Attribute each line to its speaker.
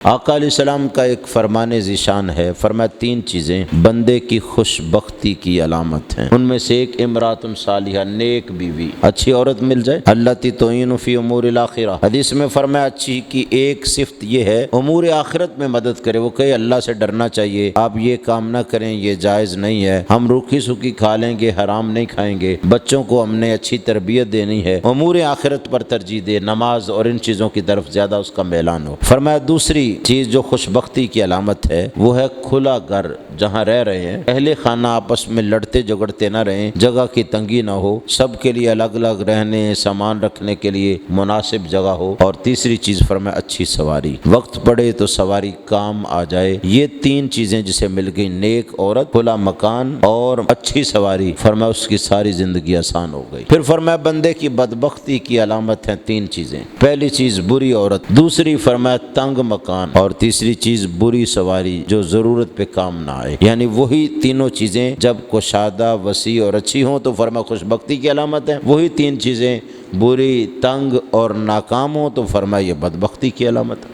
Speaker 1: آقا علیہ السلام کا ایک فرمان ذیشان ہے، فرمایا تین چیزیں بندے کی خوش بختی کی علامت ہیں، ان میں سے ایک امرات صالحہ، نیک بیوی، اچھی عورت مل جائے، التی تعین فی امور الاخرہ۔ حدیث میں فرمایا اچھی کی ایک صفت یہ ہے امور آخرت میں مدد کرے، وہ کہے اللہ سے ڈرنا چاہیے، آپ یہ کام نہ کریں، یہ جائز نہیں ہے، ہم روکھی سوکھی کھا لیں گے، حرام نہیں کھائیں گے، بچوں کو ہم نے اچھی تربیت دینی ہے، امور آخرت پر ترجیح دے، نماز اور ان چیزوں کی طرف زیادہ اس کا میلان ہو۔ فرمایا دوسری چیز جو خوش بختی کی علامت ہے وہ ہے کھلا گھر، جہاں رہ رہے ہیں اہل خانہ آپس میں لڑتے جھگڑتے نہ رہیں، جگہ کی تنگی نہ ہو، سب کے لیے الگ الگ رہنے، سامان رکھنے کے لیے مناسب جگہ ہو، اور تیسری چیز فرمایا اچھی سواری، وقت پڑے تو سواری کام آ جائے۔ یہ تین چیزیں جسے مل گئی، نیک عورت، کھلا مکان اور اچھی سواری، فرمایا اس کی ساری زندگی آسان ہو گئی۔ پھر فرمایا بندے کی بدبختی کی علامت ہیں تین چیزیں، پہلی چیز بری عورت، دوسری فرمایا تنگ مکان، اور تیسری چیز بری سواری جو ضرورت پہ کام نہ آئے۔ یعنی وہی تینوں چیزیں جب کشادہ، وسیع اور اچھی ہوں تو فرمایا خوش بختی کی علامت ہے، وہی تین چیزیں بری، تنگ اور ناکام ہوں تو فرمایا یہ بدبختی کی علامت ہے۔